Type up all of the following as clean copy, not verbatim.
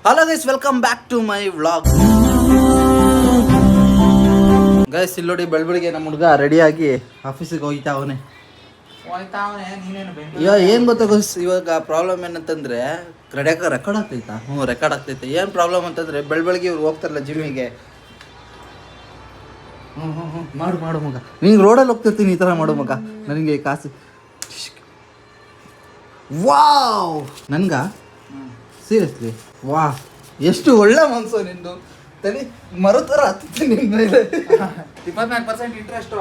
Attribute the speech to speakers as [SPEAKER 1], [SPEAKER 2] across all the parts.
[SPEAKER 1] Hello guys, welcome back to my vlog. Guys ಇಲ್ಲಿ ನೋಡಿ, ಬೆಳಬೆಳಿಗ್ಗೆ ನಮ್ಮ ಹುಡುಗ ರೆಡಿಯಾಗಿ ಆಫೀಸಿಗೆ ಹೋಗ್ತಾವನೆ. ಏನು ಗೊತ್ತಾ ಗೈಸ್, ಇವಾಗ ಪ್ರಾಬ್ಲಮ್ ಏನಂತಂದ್ರೆ ರೆಕಾರ್ಡ್ ಆಗ್ತೈತಾ? ರೆಕಾರ್ಡ್ ಆಗ್ತೈತೆ. ಏನು ಪ್ರಾಬ್ಲಮ್ ಅಂತಂದ್ರೆ ಬೆಳಬೆಳಿಗ್ಗೆ ಇವ್ರು ಹೋಗ್ತಾರಲ್ಲ ಜಿಮ್ಮಿಗೆ. ಮಾಡು ಮಗ, ನಿಂಗೆ ರೋಡಲ್ಲಿ ಹೋಗ್ತಿರ್ತೀನಿ, ಈ ಥರ ಮಾಡು ಮಗ, ನನಗೆ ಕಾಸು. ವಾವ್, ನನ್ಗ ಸೀರಿಯಸ್ಲಿ ವಾ, ಎಷ್ಟು ಒಳ್ಳೆ ಮನ್ಸು ನಿಂದು. ತಡಿ, ಮರುತರ ಹತ್ತೀನಿ ನಿನ್ನ ಮೇಲೆ.
[SPEAKER 2] 24% ಇಂಟ್ರೆಸ್ಟು.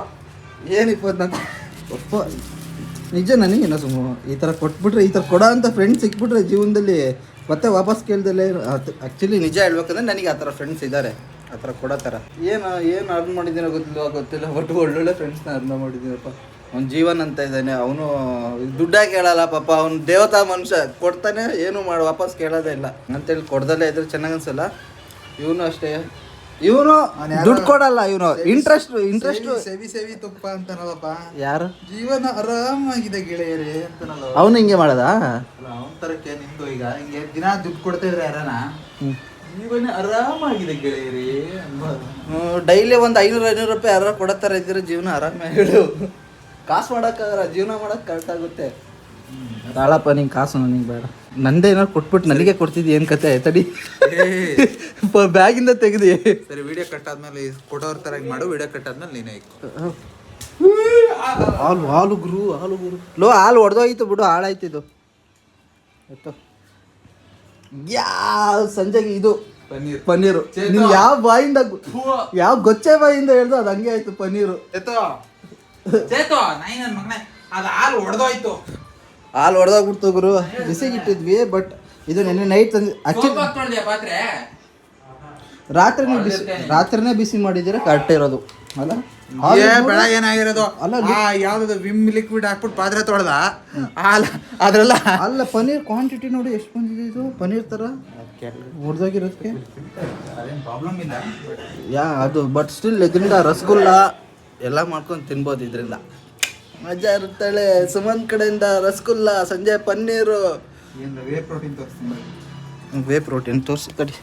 [SPEAKER 1] ಏನು 24? ನಿಜ, ನನಗೇನೋ ಸುಮ್ಮ ಈ ಥರ ಕೊಟ್ಬಿಟ್ರೆ, ಈ ಥರ ಕೊಡೋ ಅಂಥ ಫ್ರೆಂಡ್ಸ್ ಸಿಕ್ಬಿಟ್ರೆ ಜೀವನದಲ್ಲಿ ಮತ್ತೆ ವಾಪಸ್ ಕೇಳ್ದಲ್ಲೇ. ಆ್ಯಕ್ಚುಲಿ ನಿಜ ಹೇಳ್ಬೇಕಂದ್ರೆ ನನಗೆ ಆ ಥರ ಫ್ರೆಂಡ್ಸ್ ಇದ್ದಾರೆ, ಆ ಥರ ಕೊಡೋ ಥರ. ಏನು ಅರ್ನ್ ಮಾಡಿದ್ದೀನೋ ಗೊತ್ತಿಲ್ಲ, ಬಟ್ ಒಳ್ಳೊಳ್ಳೆ ಫ್ರೆಂಡ್ಸ್ನ ಅರ್ನ್ ಮಾಡಿದ್ದೀನಪ್ಪ. ಅವ್ನ ಜೀವನ ಅಂತ ಇದ್ದಾನೆ, ಅವನು ದುಡ್ಡಾಗಿ ಕೇಳಲ್ಲ ಪಾಪ, ಅವ್ನು ದೇವತಾ ಮನುಷ್ಯ, ಕೊಡ್ತಾನೆ, ಏನು ಮಾಡಿ ವಾಪಸ್ ಕೇಳೋದೇ ಇಲ್ಲ ಅಂತೇಳಿ ಕೊಡ್ದಲ್ಲೇ ಇದ್ರೆ ಚೆನ್ನಾಗಿ ಅನ್ಸಲ್ಲ. ಇವನು ಅಷ್ಟೇ, ಇವನು ದುಡ್ಡು ಕೊಡಲ್ಲ, ಇವನು ಇಂಟ್ರೆಸ್ಟ್
[SPEAKER 2] ಸೇವಿ ತುಪ್ಪ ಅಂತನಲ್ಲಪ್ಪ.
[SPEAKER 1] ಯಾರು?
[SPEAKER 2] ಜೀವನ ಆರಾಮಾಗಿದೆ ಗೆಳೆಯರೇ ಅಂತನಲ್ಲ.
[SPEAKER 1] ಅವನು ಹಿಂಗೆ ಮಾಡದ?
[SPEAKER 2] ಅವನ ತರಕ್ಕೆ ನಿಂದು ಈಗ ಹಿಂಗೆ ದಿನ ದುಡ್ಡು ಕೊಡ್ತಾ ಇದ್ರೆ ಯಾರನ ಜೀವನ ಆರಾಮಾಗಿದೆ ಗೆಳೆಯರೇ ಅನ್ಬೋದು.
[SPEAKER 1] ಡೈಲಿ ಒಂದು 500 ರೂಪಾಯಿ ಯಾರು ಕೊಡೋ ಥರ ಇದ್ರೆ ಜೀವನ ಆರಾಮಾಗಿ ಹೇಳು. ಕಾಸು ಮಾಡೋಕ್ಕಾಗಲ್ಲ, ಜೀವನ ಮಾಡೋಕೆ ಕರೆಕ್ಟ್ ಆಗುತ್ತೆ. ತಾಳಪ್ಪ, ನಿಂಗೆ ಕಾಸು ನನಗೆ ಬೇಡ. ನಂದೇ ಏನಾರು ಕೊಟ್ಬಿಟ್ಟು ನನಗೆ ಕೊಡ್ತಿದ್ದಿ, ಏನು ಕತೆ? ತಡಿ, ಬ್ಯಾಗಿಂದ ತೆಗೆದಿ.
[SPEAKER 2] ಸರಿ, ವಿಡಿಯೋ ಕಟ್ ಆದ್ಮೇಲೆ ಕೊಡೋರ್ ತರ ಮಾಡು, ವಿಡಿಯೋ ಕಟ್ ಆದ್ಮೇಲೆ ನೀನೇ
[SPEAKER 1] ಹಾಲು ಗುರು ಲೋ, ಹಾಲು ಹೊಡೆದೋಯ್ತು ಬಿಡು, ಹಾಳಾಯ್ತಿದ್ದು. ಯಾವ ಸಂಜೆಗೆ ಇದು ಪನ್ನೀರು ನೀನು ಯಾವ ಬಾಯಿಂದ, ಯಾವ ಗೊಚ್ಚೆ ಬಾಯಿಂದ ಹೇಳ್ದು ಅದು ಹಂಗೆ ಆಯ್ತು ಪನ್ನೀರು.
[SPEAKER 2] ಹಾಲು ಹೊಡೆದೋಯ್ತು,
[SPEAKER 1] ಹಾಲು ಹೊಡೆದೋಗ್ಬಿಡ್ತು ಗುರು. ಬಿಸಿಗೆ ಇಟ್ಟಿದ್ವಿ, ಬಟ್ ಇದು ನೆನ್ನೆ ನೈಟ್ ತಂದು ರಾತ್ರಿನೇ ಬಿಸಿ ಮಾಡಿದ್ರೆ ಕರೆಕ್ಟ್ ಇರೋದು ಅಲ್ಲ.
[SPEAKER 2] ಬೆಳಗ್ಗೆ ಏನಾಗಿರೋದು ಅಲ್ಲ, ಯಾವ್ದು ವಿಮ್ ಲಿಕ್ವಿಡ್ ಹಾಕ್ಬಿಟ್ಟು ಪಾತ್ರೆ ತೊಳೆದ ಹಾಲು ಅದ್ರಲ್ಲ.
[SPEAKER 1] ಅಲ್ಲ, ಪನ್ನೀರ್ ಕ್ವಾಂಟಿಟಿ ನೋಡಿ ಎಷ್ಟು ಬಂದಿದೆ ಇದು ಪನ್ನೀರ್ ಥರ ಹೊಡೆದೋಗಿರೋದಕ್ಕೆ.
[SPEAKER 2] ಪ್ರಾಬ್ಲಮ್ ಇಲ್ಲ
[SPEAKER 1] ಅದು, ಬಟ್ ಸ್ಟಿಲ್ ಇದರಿಂದ ರಸಗುಲ್ಲ ಎಲ್ಲ ಮಾಡ್ಕೊಂಡು ತಿನ್ಬೋದು. ಇದರಿಂದ ಮಜಾ ಇರುತ್ತಾಳೆ. ಸುಮನ್ ಕಡೆಯಿಂದ ರಸಗುಲ್ಲ, ಸಂಜೆ ಪನ್ನೀರು.
[SPEAKER 2] ವೇ ಪ್ರೋಟೀನ್ ತೋರಿಸ್ತೀನಿ,
[SPEAKER 1] ವೇ ಪ್ರೋಟೀನ್ ತೋರಿಸಿ ಕಡಿ.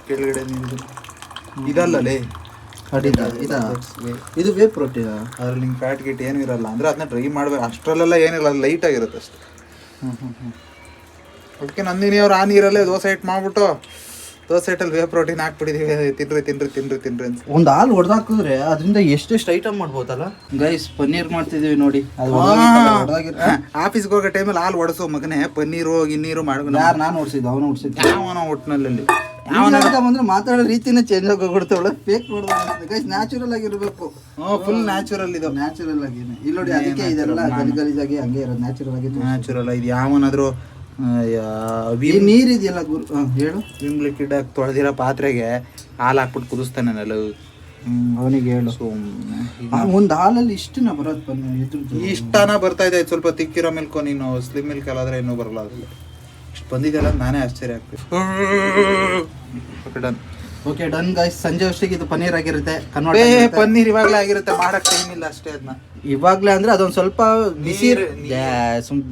[SPEAKER 2] ಕೆಳಗಡೆ ಇದಲ್ಲೇ
[SPEAKER 1] ಇದು ವೇ ಪ್ರೋಟೀನ್.
[SPEAKER 2] ಅದ್ರಲ್ಲಿ ನಿಂಗೆ ಫ್ಯಾಟ್ ಗಿಟ್ ಏನೂ ಇರಲ್ಲ, ಅಂದರೆ ಅದನ್ನ ಡ್ರೈ ಮಾಡ್ಬೇಕು. ಅಷ್ಟರಲ್ಲೆಲ್ಲ ಏನಿಲ್ಲ, ಅದು ಲೈಟ್ ಆಗಿರುತ್ತೆ ಅಷ್ಟೇ. ಅದಕ್ಕೆ ನಂದಿನಿ ಅವ್ರು ಆ ನೀರಲ್ಲೇ ದೋಸೆ ಹಿಟ್ಟು ಮಾಡ್ಬಿಟ್ಟು ದೋಸೆ ಹಿಟ್ಟಲ್ಲಿ ವೇ ಪ್ರೋಟೀನ್ ಹಾಕ್ಬಿಟ್ಟಿದ್ದೀವಿ. ತಿನ್ರಿ ಅಂತ
[SPEAKER 1] ಒಂದು ಹಾಲು ಹೊಡೆದಾಕಿದ್ರೆ ಅದರಿಂದ ಎಷ್ಟೆಷ್ಟು ಐಟಮ್ ಮಾಡ್ಬೋದಲ್ಲ ಗೈಸ್. ಪನ್ನೀರ್ ಮಾಡ್ತಿದ್ದೀವಿ ನೋಡಿ.
[SPEAKER 2] ಆಫೀಸ್ಗೆ ಹೋಗೋ ಟೈಮಲ್ಲಿ ಹಾಲು ಹೊಡೆಸೋ ಮಗನೇ, ಪನ್ನೀರು ಗಿನ್ನೀರು ಮಾಡ್ಕೊಂಡು.
[SPEAKER 1] ಯಾರು? ನಾನು ಹೊಡ್ಸಿದ್ದು, ಅವನು ಹೊಡ್ಸಿದ್ದು.
[SPEAKER 2] ಯಾವನ ಒಟ್ಟಿನಲ್ಲಿ
[SPEAKER 1] ಬಂದ್ರೆ ಮಾತಾಡೋ ರೀತಿನೇ ಚೇಂಜ್ ಆಗೋಗ್ಬಿಡ್ತಾವಳ. ಫೇಕ್ ನೋಡ್ದಾಗ ಗೈಸ್ ನ್ಯಾಚುರಲ್ ಆಗಿರ್ಬೇಕು.
[SPEAKER 2] ಫುಲ್ ನ್ಯಾಚುರಲ್ ಇದು,
[SPEAKER 1] ನ್ಯಾಚುರಲ್ ಆಗಿ. ಇಲ್ಲಿ ನೋಡಿ, ಅದಕ್ಕೆ ಇದೆಲ್ಲ ಗಲೀಜಾಗಿ ಹಂಗೆ ಇರೋದು.
[SPEAKER 2] ನ್ಯಾಚುರಲ್ ಇದು. ಯಾವನಾದ್ರು
[SPEAKER 1] ನೀರಿದೆಯಲ್ಲ ಗುರು, ಹೇಳು.
[SPEAKER 2] ವಿಮ್ ಲಿಕ್ವಿಡ್ ಹಾಕಿ ತೊಳೆದಿರೋ ಪಾತ್ರೆಗೆ ಹಾಲು ಹಾಕ್ಬಿಟ್ಟು ಕುದಿಸ್ತಾನೆ
[SPEAKER 1] ಅವನಿಗೆ ಹೇಳು. ಒಂದು ಹಾಲಲ್ಲಿ ಇಷ್ಟನ ಬರೋದು
[SPEAKER 2] ಇಷ್ಟನ ಬರ್ತಾ ಇದೆ. ಸ್ವಲ್ಪ ತಿಕ್ಕಿರೋ ಮಿಲ್ಕು, ನೀನು ಸ್ಲಿಮ್ ಮಿಲ್ಕ್ ಅಲ್ಲಾದ್ರೆ ಇನ್ನೂ ಬರಲ್ಲ. ಅದ್ರಲ್ಲಿ ಇಷ್ಟು ಬಂದಿದೆಯಲ್ಲ, ನಾನೇ ಆಶ್ಚರ್ಯ ಆಗ್ತೀನಿ. ಡನ್.
[SPEAKER 1] Okay, done guys. ಸಂಜೆ ಅಷ್ಟಿಗೆ ಇದು ಪನ್ನೀರ್ ಆಗಿರುತ್ತೆ.
[SPEAKER 2] ಪನ್ನೀರ್ ಇವಾಗಲೇ ಆಗಿರುತ್ತೆ, ಮಾಡಕ್ ಟೈಮ್ ಇಲ್ಲ ಅಷ್ಟೇ. ಅದನ್ನ
[SPEAKER 1] ಇವಾಗಲೇ ಅಂದ್ರೆ ಅದೊಂದು ಸ್ವಲ್ಪ ಬಿಸಿ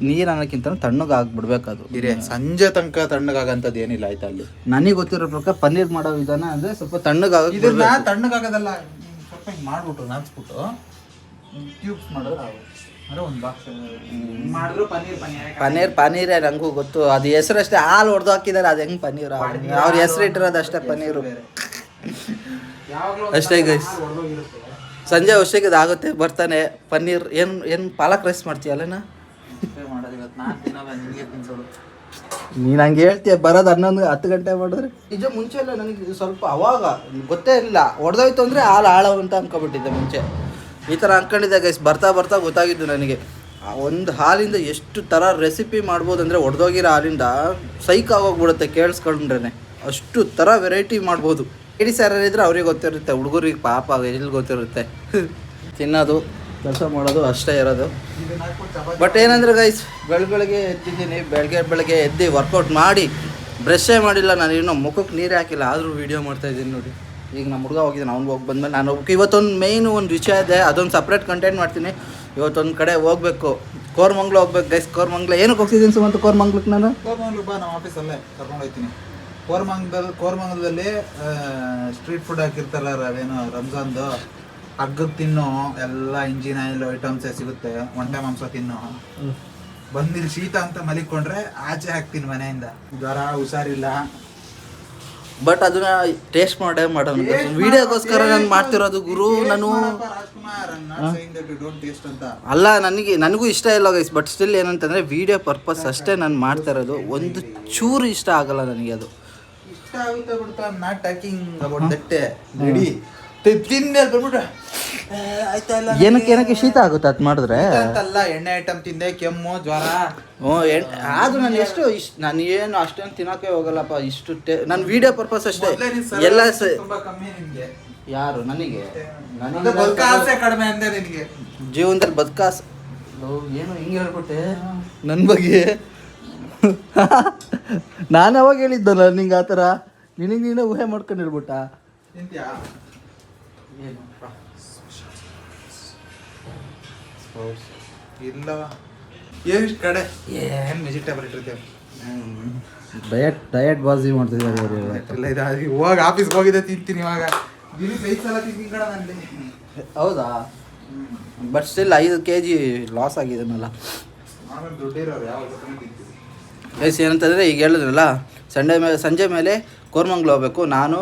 [SPEAKER 1] ನೀರು ಅನ್ನೋಕ್ಕಿಂತ ತಣ್ಣಗೆ ಆಗ್ಬಿಡ್ಬೇಕು. ಅದು
[SPEAKER 2] ಸಂಜೆ ತನಕ ತಣ್ಣಗಾಗಂತದ್ದು ಏನಿಲ್ಲ, ಆಯ್ತಾ? ಅಲ್ಲಿ
[SPEAKER 1] ನನಗೆ ಗೊತ್ತಿರೋ ಪ್ರಕಾರ ಪನ್ನೀರ್ ಮಾಡೋ ವಿಧಾನ ಅಂದ್ರೆ ಸ್ವಲ್ಪ ತಣ್ಣಗಾಗ.
[SPEAKER 2] ಇದನ್ನ ತಣ್ಣಗಾಗೋದಲ್ಲ, ಸ್ವಲ್ಪ ಹಿಂಗೆ ಮಾಡ್ಬಿಟ್ಟು ನಾಚ್ಬಿಟ್ಟು ಟ್ಯೂಬ್ಸ್ ಮಾಡಿದ್ರೆ ಅಂದ್ರೆ ಒಂದು ಬಾಕ್ಸ್ ಮಾಡಿದ್ರು
[SPEAKER 1] ಪನ್ನೀರೇ ನಂಗೂ ಗೊತ್ತು. ಅದು ಹೆಸರಷ್ಟೇ, ಹಾಲು ಹೊಡೆದು ಹಾಕಿದ್ದಾರೆ. ಅದು ಹೆಂಗೆ ಪನ್ನೀರ್? ಅವ್ರ ಹೆಸರು ಇಟ್ಟಿರೋದು ಅಷ್ಟೇ, ಪನ್ನೀರು ಅಷ್ಟೇ ಗೈಸ್. ಸಂಜೆ ವರ್ಷಕ್ಕೆ ಇದಾಗುತ್ತೆ, ಬರ್ತಾನೆ ಪನ್ನೀರ್. ಏನು ಪಾಲಕ್ ರೈಸ್ ಮಾಡ್ತೀಯಲ್ಲಣ್ಣ? ನೀನು ಹಂಗೆ ಹೇಳ್ತೀಯ, ಬರೋದು 10 ಗಂಟೆ ಮಾಡಿದ್ರೆ. ನಿಜ ಮುಂಚೆ ಎಲ್ಲ ನನಗೆ ಸ್ವಲ್ಪ ಅವಾಗ ಗೊತ್ತೇ ಇರಲಿಲ್ಲ. ಹೊಡೆದೋಯ್ತು ಅಂದರೆ ಹಾಲು ಹಾಳು ಅಂತ ಅನ್ಕೊಬಿಟ್ಟಿದ್ದೆ ಮುಂಚೆ. ಈ ಥರ ಅಂದ್ಕೊಂಡಿದ್ದೆ ಗೈಸ್. ಬರ್ತಾ ಗೊತ್ತಾಗಿದ್ದು ನನಗೆ. ಒಂದು ಹಾಲಿಂದ ಎಷ್ಟು ಥರ ರೆಸಿಪಿ ಮಾಡ್ಬೋದು ಅಂದರೆ, ಹೊಡೆದೋಗಿರೋ ಹಾಲಿಂದ ಸೈಕ್ ಆಗೋಗ್ಬಿಡುತ್ತೆ ಕೇಳಿಸ್ಕೊಂಡ್ರೆ. ಅಷ್ಟು ಥರ ವೆರೈಟಿ ಮಾಡ್ಬೋದು. ಲೇಡೀಸ್ ಯಾರು ಇದ್ರೆ ಅವ್ರಿಗೆ ಗೊತ್ತಿರುತ್ತೆ, ಹುಡುಗರಿಗೆ ಪಾಪ ಎಲ್ಲಿ ಗೊತ್ತಿರುತ್ತೆ. ತಿನ್ನೋದು, ಕೆಲಸ ಮಾಡೋದು ಅಷ್ಟೇ ಇರೋದು. ಬಟ್ ಏನಂದರೆ ಗೈಸ್, ಬೆಳಗ್ಗೆ ಎದ್ದಿದ್ದೀನಿ. ಬೆಳಗ್ಗೆ ಎದ್ದು ವರ್ಕೌಟ್ ಮಾಡಿ ಬ್ರಷೇ ಮಾಡಿಲ್ಲ ನಾನು, ಇನ್ನೂ ಮುಖಕ್ಕೆ ನೀರೇ ಹಾಕಿಲ್ಲ, ಆದರೂ ವೀಡಿಯೋ ಮಾಡ್ತಾಯಿದ್ದೀನಿ ನೋಡಿ. ಈಗ ನಮ್ಮ ಹುಡುಗ ಹೋಗಿದ್ದಾನೆ, ಅವ್ನಿಗೆ ಹೋಗಿ ಬಂದಮೇಲೆ ನಾನು ಹೋಗ್ಬೇಕು. ಇವತ್ತೊಂದು ಮೇಯ್ನ್ ಒಂದು ವಿಷಯ ಇದೆ, ಅದೊಂದು ಸಪ್ರೇಟ್ ಕಂಟೆಂಟ್ ಮಾಡ್ತೀನಿ. ಇವತ್ತೊಂದು ಕಡೆ ಹೋಗ್ಬೇಕು, ಕೋರಮಂಗ್ಲ ಹೋಗ್ಬೇಕು ಗೈಸ್. ಕೋರಮಂಗ್ಲ ಏನಕ್ಕೆ ಹೋಗ್ತಿದ್ದೀನಿ ಸುಮಂತ? ಕೋರಮಂಗ್ಲಕ್ಕೆ ನಾನು
[SPEAKER 2] ಬಾ, ನಮ್ಮ ಆಫೀಸಲ್ಲೇ ಕರ್ಕೊಂಡು ಹೋಗ್ತೀನಿ. ಕೋರ್ಮಂಗಲದಲ್ಲಿ ಸ್ಟ್ರೀಟ್ ಫುಡ್ ಹಾಕಿರ್ತಾರಲ್ಲ ಅವೇನು ರಂಜಾನ್ದು ಹಗ್ಗಕ್ಕೆ ತಿನ್ನು ಎಲ್ಲ ಇಂಜಿನ್ ಆಯಿಲ್ ಐಟಮ್ಸೇ ಸಿಗುತ್ತೆ, ಒಂಟೆ ಮಾಂಸ ತಿನ್ನು. ಬಂದಿಲ್ಲಿ ಶೀತ ಅಂತ ಮಲಿಕೊಂಡ್ರೆ ಆಚೆ ಹಾಕ್ತೀನಿ ಮನೆಯಿಂದ. ಜ್ವರ ಹುಷಾರಿಲ್ಲ,
[SPEAKER 1] ಬಟ್ ಅದನ್ನ ಟೇಸ್ಟ್ ಮಾಡೋಣ ವಿಡಿಯೋಗೋಸ್ಕರ ನಾನು ಮಾಡ್ತಿರೋದು ಗುರು. ನಾನು ಅಲ್ಲ, ನನಗೂ ಇಷ್ಟ ಇಲ್ಲ ಗೈಸ್, ಬಟ್ ಸ್ಟಿಲ್ ಏನಂತಂದ್ರೆ ವಿಡಿಯೋ ಪರ್ಪಸ್ ಅಷ್ಟೇ ನಾನು ಮಾಡ್ತಾ ಇರೋದು. ಒಂದು ಚೂರು ಇಷ್ಟ ಆಗಲ್ಲ ನನಗೆ ಅದು.
[SPEAKER 2] ಇಷ್ಟ ಆಗುತ್ತೆ ಬಿಡ್ತಾ, not talking about that ready ತಿಂದೆ ಬಂದ್ಬಿಟ್ರೆ
[SPEAKER 1] ಏನಕ್ಕೆ ಶೀತ ಆಗುತ್ತೆ ಅದು ಮಾಡಿದ್ರೆ
[SPEAKER 2] ಅಂತಲ್ಲ. ಎಣ್ಣೆ ಐಟಮ್ ತಿಂದೆ, ಕೆಮ್ಮು, ಜ್ವರ.
[SPEAKER 1] ಆದ್ರೂ ನಾನು ನಾನು ಏನು ಅಷ್ಟೊಂದು ತಿನ್ನೋಕೆ ಹೋಗಲ್ಲಪ್ಪ. ಇಷ್ಟು ನನ್ನ ವಿಡಿಯೋ ಪರ್ಪಸ್ ಅಷ್ಟೇ. ಎಲ್ಲ
[SPEAKER 2] ತುಂಬಾ ಕಮ್ಮಿ ನಿಮ್ಗೆ.
[SPEAKER 1] ಯಾರು? ನನಗೆ
[SPEAKER 2] ಬದುಕಾಸೆ ಕಡಿಮೆ ಅಂದೆ ನಿನಗೆ.
[SPEAKER 1] ಜೀವನದಲ್ಲಿ ಬದುಕಾಸ ಏನು ಹಿಂಗೆ ಹೇಳ್ಬಿಟ್ಟೆ ನನ್ನ ಬಗ್ಗೆ. ನಾನು ಅವಾಗ ಹೇಳಿದ್ದಲ್ಲ ನಿಂಗೆ ಆ ಥರ. ನಿನಗೆ ನೀನೇ ಊಹೆ ಮಾಡ್ಕೊಂಡು ಹೇಳ್ಬಿಟ್ಟ.
[SPEAKER 2] ಇಲ್ಲವ ಎಷ್ಟು ಕಡೆ ಏನು ವೆಜಿಟೇಬಲ್ ಇಟ್ಟಿರ್ತೇವೆ.
[SPEAKER 1] ಡಯಟ್ ಬಾಜಿ ಮಾಡ್ತಿದ್ದಾರೆ
[SPEAKER 2] ಇಲ್ಲ ಇದು ಇವಾಗ ಆಫೀಸ್ಗೆ ಹೋಗಿದ್ದೆ ತಿಂತೀನಿ. ಇವಾಗ ದಿನಕ್ಕೆ 5 ಸಲ ತಿಂತೀನಿ ಕಣ ನಲ್ಲಿ.
[SPEAKER 1] ಹೌದಾ? ಬಟ್ ಸ್ಟಿಲ್ 5 kg ಲಾಸ್ ಆಗಿದೆನಲ್ಲ.
[SPEAKER 2] ಆಮೇಲೆ ದುಡ್ಡಿರೋರು ಯಾವಾಗ ತಿಂತೀವಿ.
[SPEAKER 1] ಗೈಸ್ ಏನಂತಂದರೆ ಈಗ ಹೇಳಿದ್ರಲ್ಲ, ಸಂಜೆ ಮೇಲೆ ಕೋರ್ಮಂಗ್ಲ ಹೋಗ್ಬೇಕು. ನಾನು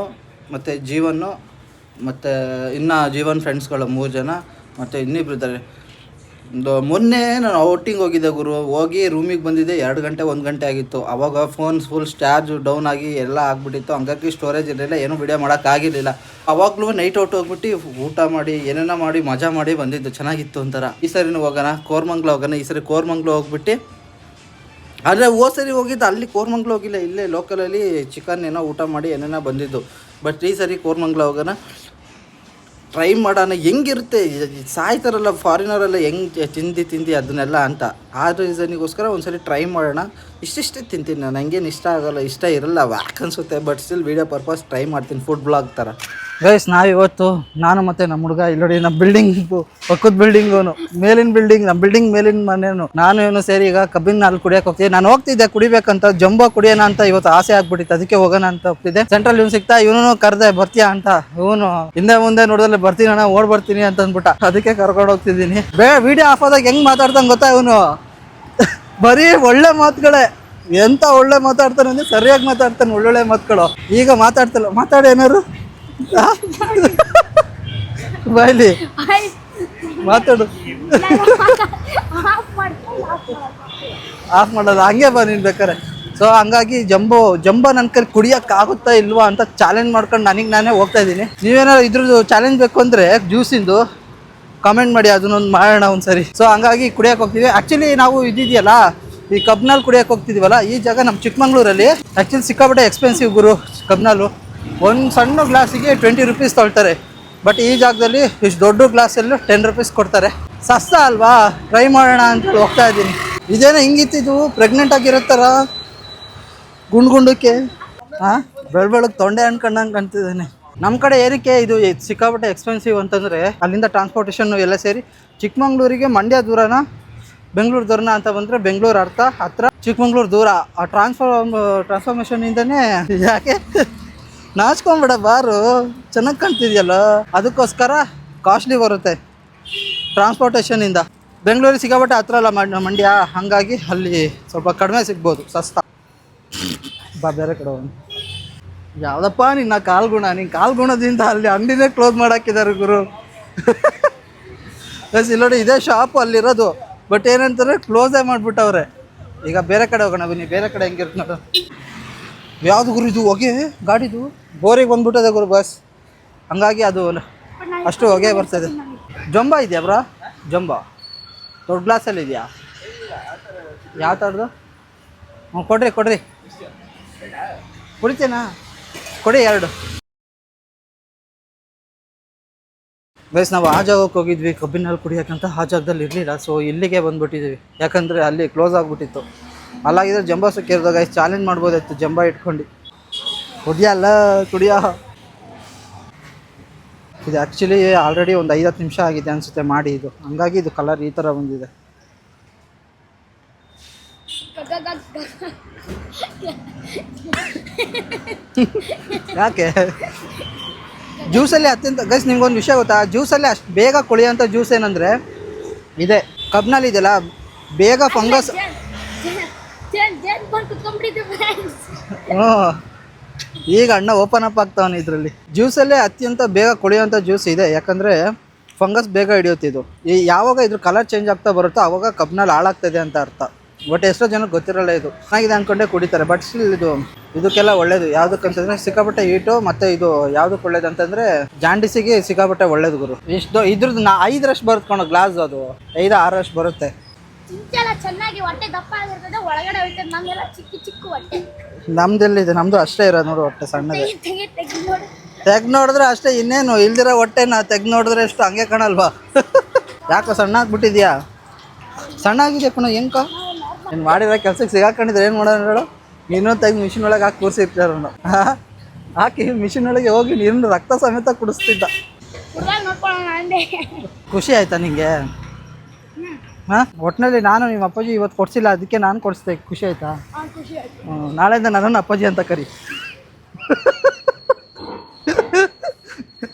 [SPEAKER 1] ಮತ್ತು ಜೀವನ್ನು ಮತ್ತು ಇನ್ನು ಜೀವನ್ ಫ್ರೆಂಡ್ಸ್ಗಳು 3 ಜನ ಮತ್ತು ಇನ್ನಿಬ್ರು ಇದ್ದಾರೆ. ಮೊನ್ನೆ ನಾನು ಔಟಿಂಗ್ ಹೋಗಿದ್ದೆ ಗುರು. ಹೋಗಿ ರೂಮಿಗೆ ಬಂದಿದ್ದೆ 2 ಗಂಟೆ 1 ಗಂಟೆ ಆಗಿತ್ತು. ಆವಾಗ ಫೋನ್ ಫುಲ್ ಚಾರ್ಜ್ ಡೌನ್ ಆಗಿ ಎಲ್ಲ ಆಗಿಬಿಟ್ಟಿತ್ತು. ಹಂಗಾಗಿ ಸ್ಟೋರೇಜ್ ಇರಲಿಲ್ಲ, ಏನೂ ವಿಡಿಯೋ ಮಾಡೋಕ್ಕಾಗಿರಲಿಲ್ಲ. ಆವಾಗಲೂ ನೈಟ್ ಔಟ್ ಹೋಗ್ಬಿಟ್ಟು ಊಟ ಮಾಡಿ ಏನೇನೋ ಮಾಡಿ ಮಜಾ ಮಾಡಿ ಬಂದಿದ್ದು. ಚೆನ್ನಾಗಿತ್ತು ಒಂಥರ. ಈ ಸರಿನೂ ಹೋಗೋಣ, ಕೋರ್ಮಂಗ್ಲ ಹೋಗೋಣ. ಈ ಸರಿ ಕೋರ್ಮಂಗ್ಲ ಹೋಗ್ಬಿಟ್ಟು, ಆದರೆ ಹೋದ ಸರಿ ಹೋಗಿದ್ದು ಅಲ್ಲಿ ಕೋರ್ಮಂಗ್ಲ ಹೋಗಿಲ್ಲ, ಇಲ್ಲೇ ಲೋಕಲಲ್ಲಿ ಚಿಕನ್ ಏನೋ ಊಟ ಮಾಡಿ ಏನೇನೋ ಬಂದಿದ್ದು. ಬಟ್ ಈ ಸರಿ ಕೋರ್ಮಂಗ್ಲ ಹೋಗೋಣ, ಟ್ರೈ ಮಾಡೋಣ ಹೆಂಗಿರುತ್ತೆ. ಸಾಯ್ತಾರಲ್ಲ ಫಾರಿನರೆಲ್ಲ ಹೆಂಗೆ ತಿಂದು ಅದನ್ನೆಲ್ಲ ಅಂತ. ಆ ರೀಸನಿಗೋಸ್ಕರ ಒಂದ್ಸರಿ ಟ್ರೈ ಮಾಡೋಣ. ಇಷ್ಟಿಷ್ಟೇ ತಿಂತೀನಿ ನಾನು, ಹಂಗೇನು ಇಷ್ಟ ಆಗಲ್ಲ, ಇಷ್ಟ ಇರಲ್ಲ, ವ್ಯಾಕ್ ಅನಿಸುತ್ತೆ. But still video purpose try ಮಾಡ್ತೀನಿ, ಫುಡ್ ಬ್ಲಾಗ್ ಥರ. ಗೈಸ್ ನಾವಿವತ್ತು ನಾನು ಮತ್ತು ನಮ್ಮ ಹುಡುಗ ಇಲ್ಲೋಡಿ ನಮ್ಮ ಬಿಲ್ಡಿಂಗು ಪಕ್ಕದ ಬಿಲ್ಡಿಂಗು ಮೇಲಿನ ಬಿಲ್ಡಿಂಗ್, ನಮ್ಮ ಬಿಲ್ಡಿಂಗ್ ಮೇಲಿನ ಮನೇನು ನಾನು ಏನು ಸೇರಿ ಈಗ ಕಬ್ಬಿನ ಹಾಲು ಕುಡಿಯೋಕೆ ಹೋಗ್ತಿದ್ದೆ. ನಾನು ಹೋಗ್ತಿದ್ದೆ ಕುಡಿಬೇಕಂತ, ಜಂಬೋ ಕುಡಿಯೋಣ ಅಂತ ಇವತ್ತು ಆಸೆ ಆಗ್ಬಿಟ್ಟಿತ್ತು. ಅದಕ್ಕೆ ಹೋಗೋಣ ಅಂತ ಹೋಗ್ತಿದ್ದೆ. ಸೆಂಟ್ರಲ್ ಇವ್ನು ಸಿಗ್ತಾ, ಇವನು ಕರೆದೆ ಬರ್ತೀಯಾ ಅಂತ. ಇವನು ಹಿಂದೆ ಮುಂದೆ ನೋಡಿದ್ರೆ ಬರ್ತೀನಿ ಅಣ್ಣ, ಓಡ್ ಬರ್ತೀನಿ ಅಂತ ಅಂದ್ಬಿಟ್ಟ. ಅದಕ್ಕೆ ಕರ್ಕೊಂಡು ಹೋಗ್ತಿದ್ದೀನಿ. ವಿಡಿಯೋ ಆಫ್ ಆದಾಗ ಹೆಂಗ್ ಮಾತಾಡ್ತಾನೆ ಗೊತ್ತಾ ಇವನು? ಬರೀ ಒಳ್ಳೆ ಮಾತುಗಳೇ. ಎಂತ ಒಳ್ಳೆ ಮಾತಾಡ್ತಾನೆ ಅಂದ್ರೆ ಸರಿಯಾಗಿ ಮಾತಾಡ್ತಾನೆ, ಒಳ್ಳೊಳ್ಳೆ ಮಾತುಗಳು. ಈಗ ಮಾತಾಡ್ತಲ್ಲ, ಮಾತಾಡಿ ಏನಾರು ಬಾಯ್ಲಿ ಮಾತಾಡು. ಆಫ್ ಮಾಡೋದು ಹಂಗೆ ಬಾ ನೀನು ಬೇಕಾರೆ. ಸೊ ಹಂಗಾಗಿ ಜಂಬೋ ನನ್ನ ಕೈ ಕುಡಿಯೋಕೆ ಆಗುತ್ತಾ ಇಲ್ವಾ ಅಂತ ಚಾಲೆಂಜ್ ಮಾಡ್ಕೊಂಡು ನನಗೆ ನಾನೇ ಹೋಗ್ತಾ ಇದ್ದೀನಿ. ನೀವೇನಾದ್ರು ಇದ್ರದ್ದು ಚಾಲೆಂಜ್ ಬೇಕು ಅಂದರೆ ಜ್ಯೂಸಿಂದು ಕಾಮೆಂಟ್ ಮಾಡಿ, ಅದನ್ನೊಂದು ಮಾಡೋಣ ಒಂದ್ಸರಿ. ಸೊ ಹಂಗಾಗಿ ಕುಡಿಯೋಕೆ ಹೋಗ್ತೀವಿ. ಆ್ಯಕ್ಚುಲಿ ನಾವು ಇದಿದೆಯಲ್ಲ, ಈ ಕಬ್ನಾಲ್ ಕುಡಿಯೋಕೆ ಹೋಗ್ತಿದ್ದೀವಲ್ಲ, ಈ ಜಾಗ ನಮ್ಮ ಚಿಕ್ಕಮಂಗ್ಳೂರಲ್ಲಿ ಆ್ಯಕ್ಚುಲಿ ಸಿಕ್ಕಾಪಟ್ಟೆ ಎಕ್ಸ್ಪೆನ್ಸಿವ್ ಗುರು. ಕಬ್ನಾಲು ಒಂದು ಸಣ್ಣ ಗ್ಲಾಸಿಗೆ 20 ರೂಪೀಸ್ ತೊಳ್ತಾರೆ. ಬಟ್ ಈ ಜಾಗದಲ್ಲಿ ಇಷ್ಟು ದೊಡ್ಡ ಗ್ಲಾಸಲ್ಲೂ 10 ರೂಪೀಸ್ ಕೊಡ್ತಾರೆ. ಸಸ್ತಾ ಅಲ್ವಾ, ಟ್ರೈ ಮಾಡೋಣ ಅಂತ ಹೋಗ್ತಾ ಇದ್ದೀನಿ. ಇದೇನೋ ಹಿಂಗಿತ್ತಿದ್ದು ಪ್ರೆಗ್ನೆಂಟ್ ಆಗಿರುತ್ತಾರ ಗುಂಡಕ್ಕೆ. ಹಾಂ, ಬೆಳಗ್ಗೆ ತೊಂಡೆ ಅನ್ಕೊಂಡಂಗೆ ಅಂತಿದ್ದಾನೆ. ನಮ್ಮ ಕಡೆ ಏನಕ್ಕೆ ಇದು ಸಿಕ್ಕಾಪಟ್ಟೆ ಎಕ್ಸ್ಪೆನ್ಸಿವ್ ಅಂತಂದರೆ, ಅಲ್ಲಿಂದ ಟ್ರಾನ್ಸ್ಪೋರ್ಟೇಷನ್ ಎಲ್ಲ ಸೇರಿ ಚಿಕ್ಕಮಂಗ್ಳೂರಿಗೆ ಮಂಡ್ಯ ದೂರನ ಬೆಂಗಳೂರು ದೂರನ ಅಂತ ಬಂದರೆ ಬೆಂಗಳೂರು ಹತ್ರ, ಚಿಕ್ಕಮಂಗ್ಳೂರು ದೂರ. ಆ ಟ್ರಾನ್ಸ್ಫಾರ್ಮೇಷನಿಂದನೇ ಯಾಕೆ ನಾಚ್ಕೊಂಬಿಡ ಬಾರು, ಚೆನ್ನಾಗಿ ಕಾಣ್ತಿದ್ಯಲ್ಲ. ಅದಕ್ಕೋಸ್ಕರ ಕಾಸ್ಟ್ಲಿ ಬರುತ್ತೆ ಟ್ರಾನ್ಸ್ಪೋರ್ಟೇಷನಿಂದ. ಬೆಂಗಳೂರಿಗೆ ಸಿಕ್ಕಾಪಟ್ಟೆ ಹತ್ರ ಅಲ್ಲ ಮಂಡ್ಯ, ಹಾಗಾಗಿ ಅಲ್ಲಿ ಸ್ವಲ್ಪ ಕಡಿಮೆ ಸಿಗ್ಬೋದು, ಸಸ್ತಾ. ಬಾ ಬೇರೆ ಕಡೆ ಹೋಗೋಣ. ಯಾವುದಪ್ಪ ನಿನ್ನ ಕಾಲ್ಗುಣ? ನಿನ್ನ ಕಾಲ್ಗುಣದಿಂದ ಅಲ್ಲಿ ಅಂಗಡಿನೇ ಕ್ಲೋಸ್ ಮಾಡಾಕಿದ್ದಾರೆ ಗುರು. ಬಸ್ ಇಲ್ಲೋಡಿ, ಇದೇ ಶಾಪು ಅಲ್ಲಿರೋದು. ಬಟ್ ಏನಂತಾರೆ, ಕ್ಲೋಸೇ ಮಾಡಿಬಿಟ್ಟವ್ರೆ. ಈಗ ಬೇರೆ ಕಡೆ ಹೋಗೋಣ ಬನ್ನಿ. ಬೇರೆ ಕಡೆ ಹೆಂಗಿರುತ್ತೆ ನೋಡು. ಯಾವುದು ಗುರು ಇದು? ಹೊಗೆ ಗಾಡಿದು ಬೋರಿಗೆ ಬಂದ್ಬಿಟ್ಟದೆ ಗುರು ಬಸ್. ಹಂಗಾಗಿ ಅದು ಅಷ್ಟು ಹೊಗೆ ಬರ್ತದೆ. ಜಂಬ ಇದೆಯಾ ಬ್ರಾ? ಜಂಬ ದೊಡ್ಡ ಗ್ಲಾಸಲ್ಲಿ ಇದೆಯಾ? ಯಾವ ಥರದ್ದು? ಹ್ಞೂ ಕೊಡ್ರಿ ಕುಡಿತೇನಾ? ಕೊಡಿ 2. ಬಸ್ ನಾವು ಆ ಜಾಗಕ್ಕೆ ಹೋಗಿದ್ವಿ ಕಬ್ಬಿನ ಹಾಲು ಕುಡಿಯೋಕ್ಕಂತ. ಆ ಜಾಗದಲ್ಲಿ ಇರಲಿಲ್ಲ, ಸೊ ಇಲ್ಲಿಗೆ ಬಂದುಬಿಟ್ಟಿದ್ವಿ. ಯಾಕಂದರೆ ಅಲ್ಲಿ ಕ್ಲೋಸ್ ಆಗಿಬಿಟ್ಟಿತ್ತು. ಅಲ್ಲಾಗಿದ್ರೆ ಜಂಬ ಸಿಕ್ಕಿರೋದು ಗೈಸ್, ಚಾಲೆಂಜ್ ಮಾಡ್ಬೋದಾಯ್ತು ಜಂಬ ಇಟ್ಕೊಂಡು. ಕುಡಿಯೋ ಇದು ಆ್ಯಕ್ಚುಲಿ ಆಲ್ರೆಡಿ ಒಂದು 5-10 ನಿಮಿಷ ಆಗಿದೆ ಅನಿಸುತ್ತೆ ಮಾಡಿ ಇದು. ಹಂಗಾಗಿ ಇದು ಕಲರ್ ಈ ಥರ ಬಂದಿದೆ. ಯಾಕೆ ಜ್ಯೂಸಲ್ಲಿ ಅತ್ಯಂತ ಗೈಸ್ ನಿಮ್ಗೊಂದು ವಿಷಯ ಗೊತ್ತಾ, ಜ್ಯೂಸಲ್ಲಿ ಅಷ್ಟು ಬೇಗ ಕೊಳೆಯೋಂಥ ಜ್ಯೂಸ್ ಏನಂದರೆ ಇದೆ, ಕಬ್ನಲ್ಲಿ ಇದೆಯಲ್ಲ ಬೇಗ ಫಂಗಸ್. ಹ್ಞೂ ಈಗ ಅಣ್ಣ ಓಪನ್ ಅಪ್ ಆಗ್ತಾವನೆ ಇದರಲ್ಲಿ. ಜ್ಯೂಸಲ್ಲೇ ಅತ್ಯಂತ ಬೇಗ ಕೊಳೆಯುವಂಥ ಜ್ಯೂಸ್ ಇದೆ, ಯಾಕಂದರೆ ಫಂಗಸ್ ಬೇಗ ಹಿಡಿಯುತ್ತೆ ಇದು. ಯಾವಾಗ ಇದ್ರ ಕಲರ್ ಚೇಂಜ್ ಆಗ್ತಾ ಬರುತ್ತೋ ಆವಾಗ ಕಬ್ನಲ್ಲಿ ಹಾಳಾಗ್ತದೆ ಅಂತ ಅರ್ಥ. ಬಟ್ ಎಷ್ಟೋ ಜನಕ್ಕೆ ಗೊತ್ತಿರಲ್ಲ ಇದು, ಚೆನ್ನಾಗಿದೆ ಅಂದ್ಕೊಂಡೇ ಕುಡಿತಾರೆ. ಬಟ್ ಸ್ಟಿಲ್ ಇದಕ್ಕೆಲ್ಲ ಒಳ್ಳೇದು. ಯಾವುದಕ್ಕಂತಂದರೆ ಸಿಕ್ಕಾಪಟ್ಟೆ ಹೀಟು, ಮತ್ತು ಇದು ಯಾವುದಕ್ಕೆ ಒಳ್ಳೇದು ಅಂತಂದರೆ ಜಾಂಡಿಸಿಗೆ ಸಿಕ್ಕಾಪಟ್ಟೆ ಒಳ್ಳೇದು ಗುರು. ಇದ್ರದ್ದು 5ರಷ್ಟು ಬರುತ್ತೆ ಕಣೋ ಗ್ಲಾಸ್, ಅದು 5-6ರಷ್ಟು ಬರುತ್ತೆ.
[SPEAKER 3] ಚೆನ್ನಾಗಿ ಹೊಟ್ಟೆ ದಪ್ಪ ಆಗಿರ್ತದೆ, ಒಳಗಡೆ ಹೋಯ್ತದೆ. ನಮ್ಗೆಲ್ಲ ಚಿಕ್ಕ ಚಿಕ್ಕ ಹೊಟ್ಟೆ.
[SPEAKER 1] ನಮ್ದೆಲ್ಲಿದೆ, ನಮ್ದು ಅಷ್ಟೇ ಇರೋದು ನೋಡು ಹೊಟ್ಟೆ ಸಣ್ಣದೇ. ತೆಗ್ದು ನೋಡಿದ್ರೆ ಅಷ್ಟೇ, ಇನ್ನೇನು ಇಲ್ದಿರೋ ಹೊಟ್ಟೆನ ತೆಗ್ದು ನೋಡಿದ್ರೆ ಎಷ್ಟು ಹಂಗೆ ಕಾಣಲ್ವಾ? ಯಾಕೋ ಸಣ್ಣ ಆಗ್ಬಿಟ್ಟಿದ್ಯಾ? ಸಣ್ಣ ಆಗಿದೆಯಾ ಕಣೋ, ಹೆಂಗ ನೀನು ಮಾಡಿರೋ ಕೆಲ್ಸಕ್ಕೆ ಸಿಗಾಕೊಂಡಿದ್ರೆ ಏನು ಮಾಡೋಣ ಹೇಳು? ನೀನು ತೆಗ್ದು ಮಿಷಿನ್ ಒಳಗೆ ಹಾಕಿ ಕೂರಿಸಿರ್ತಾರ ಹಾಕಿ ಮಿಷಿನ್ ಒಳಗೆ ಹೋಗಿ ನೀರಿನ ರಕ್ತ ಸಮೇತ ಕುಡಿಸ್ತಿದ್ದ. ಖುಷಿ ಆಯ್ತಾ ನಿಂಗೆ? ಹಾಂ, ಒಟ್ಟಿನಲ್ಲಿ ನಾನು ನಿಮ್ಮ ಅಪ್ಪಾಜಿ ಇವತ್ತು ಕೊಡಿಸಿಲ್ಲ, ಅದಕ್ಕೆ ನಾನು ಕೊಡಿಸ್ದೆ. ಖುಷಿ ಆಯ್ತಾ? ನಾಳೆಯಿಂದ ನನ್ನನ್ನು ಅಪ್ಪಾಜಿ ಅಂತ ಕರಿ.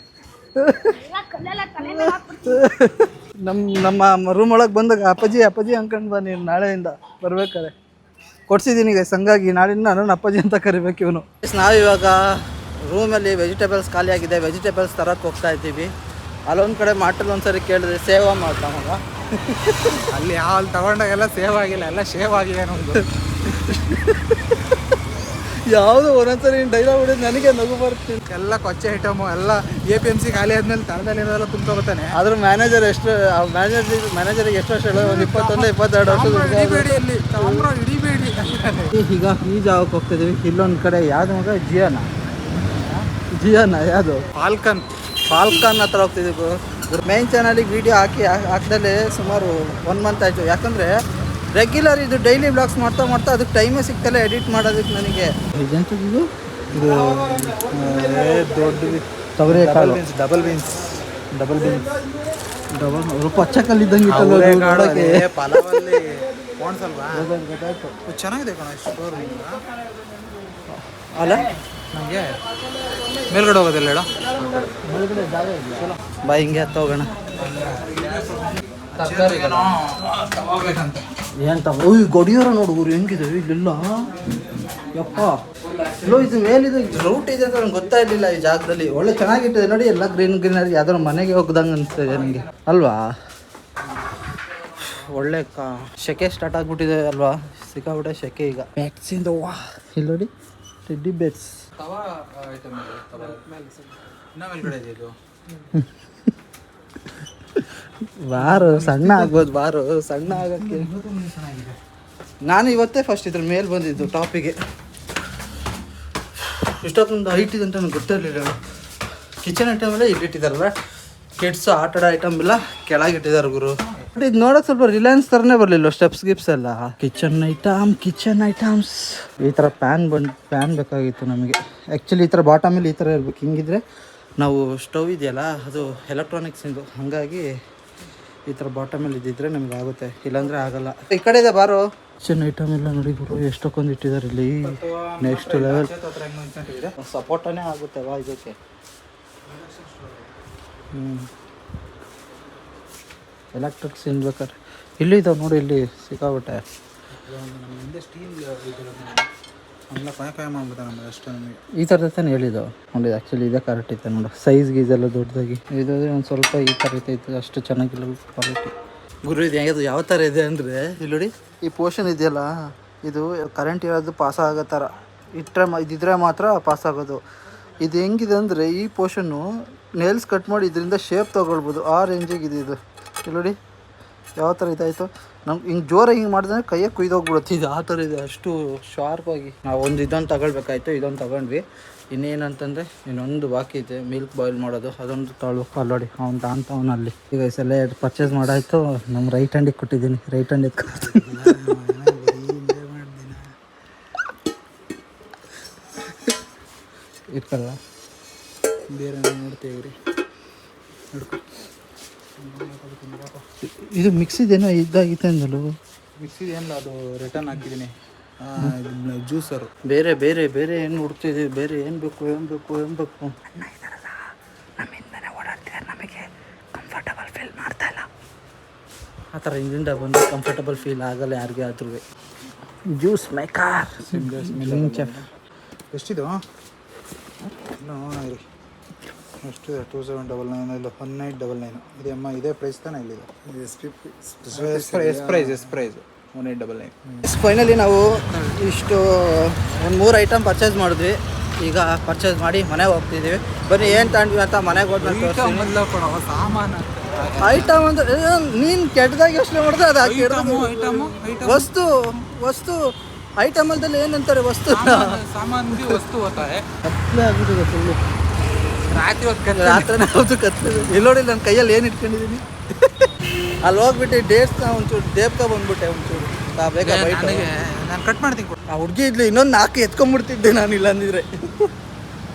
[SPEAKER 1] ನಮ್ಮ ರೂಮ್ ಒಳಗೆ ಬಂದಾಗ ಅಪ್ಪಾಜಿ ಅಪ್ಪಾಜಿ ಅಂದ್ಕೊಂಡು ಬಾ ನೀನು. ನಾಳೆಯಿಂದ ಬರ್ಬೇಕಾರೆ ಕೊಡ್ಸಿದ್ದೀನಿ ಗೈಸ್, ಹಂಗಾಗಿ ನಾಳೆಯಿಂದ ನನ್ನನ್ನು ಅಪ್ಪಾಜಿ ಅಂತ ಕರಿಬೇಕು ಇವನು. ನಾವು ಇವಾಗ ರೂಮಲ್ಲಿ ವೆಜಿಟೇಬಲ್ಸ್ ಖಾಲಿ ಆಗಿದೆ, ವೆಜಿಟೇಬಲ್ಸ್ ತರಕ್ಕೆ ಹೋಗ್ತಾ ಇದ್ದೀವಿ. ಅಲ್ಲೊಂದು ಕಡೆ ಮಾಟಲ್ಲಿ ಒಂದ್ಸರಿ ಕೇಳಿದ್ರೆ ಸೇವಾ ಮಾಡ್ತಾ ಮಗ,
[SPEAKER 2] ಅಲ್ಲಿ ಯಾವ ತಗೊಂಡಾಗೆಲ್ಲ ಸೇವ್ ಆಗಿಲ್ಲ, ಎಲ್ಲ ಶೇವ್ ಆಗಿದೆ ನಮ್ದು.
[SPEAKER 1] ಯಾವುದು ಒಂದೊಂದ್ಸರಿ ಡೈಲಾಗ್ ಹೊಡಿದ್ ನನಗೆ ನಗು ಬರ್ತೀನಿ.
[SPEAKER 2] ಎಲ್ಲ ಕೊಚ್ಚೆ ಐಟಮು ಎಲ್ಲ APMC ಖಾಲಿ ಆದ್ಮೇಲೆ ತಳದಲ್ಲಿರೋದೆಲ್ಲ ತುಂಬ್ಕೊಬತ್ತಾನೆ.
[SPEAKER 1] ಆದ್ರೂ ಮ್ಯಾನೇಜರ್ ಮ್ಯಾನೇಜರಿಗೆ ಎಷ್ಟು ವರ್ಷ ಹೇಳೋ? ಒಂದು 21-22 ವರ್ಷದ
[SPEAKER 2] ಹಿಡಿಬೇಡಿ, ಅಲ್ಲಿ ತಗೊಂಡ್ರು ಹಿಡಿಬೇಡಿ.
[SPEAKER 1] ಈಗ ಈ ಜಾಗಕ್ಕೆ ಹೋಗ್ತಿದ್ದೀವಿ. ಇಲ್ಲೊಂದು ಕಡೆ ಯಾವ್ದು ಮಗ, ಜಿಯಾನ ಯಾವುದು ಫಾಲ್ಕನ್ ಹತ್ರ ಹೋಗ್ತಿದ್ದೀವಿ. ಮೇನ್ ಚಾನಲಿಗೆ ವೀಡಿಯೋ ಹಾಕಿದಲ್ಲಿ ಸುಮಾರು 1 ಮಂತ್ ಆಯಿತು. ಯಾಕಂದರೆ ರೆಗ್ಯುಲರ್ ಇದು ಡೈಲಿ ಬ್ಲಾಗ್ಸ್ ಮಾಡ್ತಾ ಅದಕ್ಕೆ ಟೈಮೇ ಸಿಗ್ತಲ್ಲ ಎಡಿಟ್ ಮಾಡೋದಕ್ಕೆ ನನಗೆ. ಇದು ದೊಡ್ಡ ತೊಗರಿ ಕಾಳು, ಡಬಲ್ ಬೀನ್ಸ್ ಪಚ್ಚ ಕಲ್ಲಿದ್ದಂಗೆ
[SPEAKER 2] ಪಲಾವಲ್ಲಿ ಚೆನ್ನಾಗಿದೆ ಕಣ. ಸ್ಟೋರ್
[SPEAKER 1] ಅಲ್ಲ,
[SPEAKER 2] ನನಗೆ ಮೇಲ್ಗಡೆ ಹೋಗೋದಿಲ್ಲ ಹೇಳ,
[SPEAKER 1] ಬಾ ಹಿಂಗೆ ಹತ್ತ ಹೋಗೋಣ. ಏನು ಗಡಿಯಾರ ನೋಡುವರು ಹೆಂಗಿದೆ ಇಲ್ಲೆಲ್ಲ. ಯಪ್ಪ ಇಲ್ಲೋ ಇದು ಮೇಲಿದು ರೂಟ್ ಇದೆ ಅಂತ ನಂಗೆ ಗೊತ್ತಾ ಇರಲಿಲ್ಲ. ಈ ಜಾಗದಲ್ಲಿ ಒಳ್ಳೆ ಚೆನ್ನಾಗಿಟ್ಟಿದೆ ನೋಡಿ, ಎಲ್ಲ ಗ್ರೀನರಿ. ಯಾವ್ದಾದ್ರು ಮನೆಗೆ ಹೋಗ್ದಂಗೆ ಅನಿಸ್ತದೆ ನನಗೆ ಅಲ್ವಾ? ಒಳ್ಳೆ ಸೆಕೆ ಸ್ಟಾರ್ಟ್ ಆಗಿಬಿಟ್ಟಿದೆ ಅಲ್ವಾ? ಸಿಕ್ಕಾಬಿಟ್ಟೆ ಸೆಕೆ ಈಗ. ಬ್ಯಾಟ್ಸಿಂದ ವಾ ಇಲ್ಲಿ ನೋಡಿ, ಟೆಡ್ಡಿ ಬೇಟ್ಸ್. ಬಾರು ಸಣ್ಣ ಆಗ್ಬೋದು, ಬಾರು ಸಣ್ಣ ಆಗಕ್ಕೆ. ನಾನು ಇವತ್ತೇ ಫಸ್ಟ್ ಇದ್ರ ಮೇಲೆ ಬಂದಿದ್ದು ಟಾಪಿಗೆ. ಇಷ್ಟೊಂದು ಹೈಟ್ ಇದೆ ಅಂತ ನನಗೆ ಗೊತ್ತಿರಲಿಲ್ಲ. ಕಿಚನ್ ಐಟಮ್ ಎಲ್ಲ ಇಲ್ಲಿಟ್ಟಿದ್ದಾರಲ್ಲ, ಕಿಡ್ಸ್ ಆಟಾಡೋ ಐಟಮ್ ಎಲ್ಲ ಕೆಳಗಿಟ್ಟಿದ್ದಾರೆ ಗುರು. ಬಟ್ ಇದು ನೋಡೋಕೆ ಸ್ವಲ್ಪ ರಿಲಯನ್ಸ್ ಥರನೇ ಬರಲಿಲ್ಲ, ಸ್ಟೆಪ್ಸ್ ಗಿಪ್ಸ್ ಎಲ್ಲ. Kitchen items. ಈ ಥರ ಪ್ಯಾನ್ ಬೇಕಾಗಿತ್ತು ನಮಗೆ. ಆ್ಯಕ್ಚುಲಿ ಈ ಥರ ಬಾಟಮಲ್ಲಿ ಈ ಥರ ಇರ್ಬೇಕು. ಹಿಂಗಿದ್ರೆ ನಾವು ಸ್ಟವ್ ಇದೆಯಲ್ಲ ಅದು ಎಲೆಕ್ಟ್ರಾನಿಕ್ಸಿಂದು, ಹಾಗಾಗಿ ಈ ಥರ ಬಾಟಮಲ್ಲಿ ಇದ್ದಿದ್ರೆ ನಮ್ಗೆ ಆಗುತ್ತೆ, ಇಲ್ಲಾಂದರೆ ಆಗಲ್ಲ. ಈ ಕಡೆ ಇದೆ ಬಾರು. ಕಿಚನ್ ಐಟಮ್ ಎಲ್ಲ ನೋಡಿ ಗುರು, ಎಷ್ಟೊಂದು ಇಟ್ಟಿದ್ದಾರೆ ಇಲ್ಲಿ. ನೆಕ್ಸ್ಟ್ ಲೆವೆಲ್ ಸಪೋರ್ಟನೇ ಆಗುತ್ತೆ ವಾ ಇದಕ್ಕೆ. ಎಲೆಕ್ಟ್ರಿಕ್ಸ್ ಇನ್ಬೇಕಾದ್ರೆ ಇಲ್ಲಿ ಇದಾವೆ ನೋಡಿ, ಇಲ್ಲಿ ಸಿಕ್ಕಾಬಿಟ್ಟೆ. ಈ ಥರದ ತಾನೆ ಹೇಳಿದ್ದಾವೆ ನೋಡಿ. ಆ್ಯಕ್ಚುಲಿ ಇದೇ ಕರೆಕ್ಟ್ ಐತೆ ನೋಡಿ, ಸೈಜ್ ಗೀಸೆಲ್ಲ ದೊಡ್ಡದಾಗಿ. ಇದಾದರೆ ಒಂದು ಸ್ವಲ್ಪ ಈ ಥರ ಐತೆ, ಅಷ್ಟು ಚೆನ್ನಾಗಿಲ್ಲ ಕ್ವಾಲಿಟಿ ಗುರು. ಇದು ಹೇಗೆ ಯಾವ ಥರ ಇದೆ ಅಂದರೆ ಇಲ್ಲಿ ನೋಡಿ, ಈ ಪೋರ್ಷನ್ ಇದೆಯಲ್ಲ ಇದು ಕರೆಂಟ್ ಇರೋದು ಪಾಸ್ ಆಗೋ ಥರ ಇದಿದ್ರೆ ಮಾತ್ರ ಪಾಸ್ ಆಗೋದು. ಇದು ಹೆಂಗಿದೆ ಅಂದರೆ ಈ ಪೋರ್ಷನ್ನು ನೇಲ್ಸ್ ಕಟ್ ಮಾಡಿ ಇದರಿಂದ ಶೇಪ್ ತೊಗೊಳ್ಬೋದು, ಆ ರೇಂಜಿಗೆ ಇದು. ಇಲ್ಲಿ ನೋಡಿ ಯಾವ ಥರ ಇದಾಯಿತು. ನಮ್ಗೆ ಹಿಂಗೆ ಜೋರಾಗಿ ಹಿಂಗೆ ಮಾಡಿದ್ರೆ ಕೈಯಾಗ ಕುಯ್ದೋಗ್ಬಿಡುತ್ತೆ. ಇದು ಆ ಥರ ಇದೆ, ಅಷ್ಟು ಶಾರ್ಪಾಗಿ. ನಾವು ಇದೊಂದು ತಗೊಳ್ಬೇಕಾಯ್ತು, ಇದೊಂದು ತಗೊಂಡ್ವಿ. ಇನ್ನೇನಂತಂದರೆ ಇನ್ನೊಂದು ಬಾಕಿ ಇದೆ, ಮಿಲ್ಕ್ ಬಾಯ್ಲ್ ಮಾಡೋದು, ಅದೊಂದು ತೊಳ್ಬೇಕು. ಅಲ್ಲಿ ನೋಡಿ ಅವ್ನು ತಾಂತವನು ಅಲ್ಲಿ. ಈಗ ಎಲ್ಲ ಪರ್ಚೇಸ್ ಮಾಡಾಯಿತು. ನಮ್ಮ ರೈಟ್ ಹ್ಯಾಂಡಿಗೆ ಕೊಟ್ಟಿದ್ದೀನಿ, ರೈಟ್ ಹ್ಯಾಂಡ್ ಎತ್ಕೊಳ್ತೀನಿ. ಇಟ್ಕಲ್ಲ ಬೇರೆ ನೋಡ್ತೀವಿ ರೀ. ಇದು ಮಿಕ್ಸಿದೇನೋ ಇದಾಗಿತ್ತೆ ಅಂದಲು.
[SPEAKER 2] ಮಿಕ್ಸಿದೇನಿಲ್ಲ, ಅದು ರಿಟರ್ನ್ ಹಾಕಿದ್ದೀನಿ. ಜ್ಯೂಸರು.
[SPEAKER 1] ಬೇರೆ ಬೇರೆ ಬೇರೆ ಏನು ಹುಡ್ತಿದ್ದೀವಿ, ಬೇರೆ ಏನು ಬೇಕು ನಮ್ಮಿಂದನೇ ಓಡಾಡ್ತಿದ್ದಾರೆ, ನಮಗೆ ಕಂಫರ್ಟಬಲ್ ಫೀಲ್ ಮಾಡ್ತಾ ಇಲ್ಲ. ಆ ಥರ ಹಿಂದಿಂದ ಬಂದು ಕಂಫರ್ಟಬಲ್ ಫೀಲ್ ಆಗಲ್ಲ ಯಾರಿಗೆ ಆದ್ರೂ. ಜ್ಯೂಸ್ ಮೇಕರ್
[SPEAKER 2] ಎಷ್ಟಿದು? ನೋಡಿರಿ ಎಷ್ಟಿದೆ? 2799 ಇಲ್ಲ 1899. ಇದೆ ಅಮ್ಮ, ಇದೇ ಪ್ರೈಸ್ ತಾನೇ ಇಲ್ಲಿದೆ. S price 1899.
[SPEAKER 1] ಫೈನಲಿ ನಾವು ಇಷ್ಟು ಒಂದು 3 ಐಟಮ್ ಪರ್ಚೇಸ್ ಮಾಡಿದ್ವಿ. ಈಗ ಪರ್ಚೇಸ್ ಮಾಡಿ ಮನೆಗೆ ಹೋಗ್ತಿದ್ದೀವಿ. ಬನ್ನಿ ಏನು ತಗೊಂಡ್ವಿ ಅಂತ ಮನೆಗೆ ಹೋದ್ಮೇಲೆ
[SPEAKER 2] ಸಾಮಾನು
[SPEAKER 1] ಐಟಮ್ ಅಂದರೆ ನೀನು ಕೆಟ್ಟದಾಗ ಯೋಚನೆ ಮಾಡಿದ್ರೆ ಅದು ಹಾಕಿ ವಸ್ತು ಐಟಮಲ್ದಲ್ಲಿ ಏನಂತಾರೆ ವಸ್ತು
[SPEAKER 2] ಸಾಮಾನು ವಸ್ತು
[SPEAKER 1] ಕತ್ಲೆ ಆಗಿಬಿಟ್ಟಿದೆ ಫುಲ್ಲು.
[SPEAKER 2] ರಾತ್ರಿ
[SPEAKER 1] ಹೌದು ಕತ್ಲೆ. ಎಲ್ಲೋಡಿಲ್ಲ ನನ್ನ ಕೈಯಲ್ಲಿ ಏನು ಇಟ್ಕೊಂಡಿದ್ದೀನಿ. ಅಲ್ಲಿ ಹೋಗ್ಬಿಟ್ಟು ಡೇಟ್ಸ್ನ ಒಂಚೂರು ದೇವ್ಕ ಬಂದ್ಬಿಟ್ಟೆ ಒಂಚೂರು ಬೇಕಾ ಬೈಟ್.
[SPEAKER 2] ನಾನು ಕಟ್ ಮಾಡ್ತೀನಿ.
[SPEAKER 1] ಆ ಹುಡುಗಿ ಇದ್ಲು ಇನ್ನೊಂದು 4 ಎತ್ಕೊಂಡ್ಬಿಡ್ತಿದ್ದೆ ನಾನು ಇಲ್ಲ ಅಂದಿದ್ರೆ.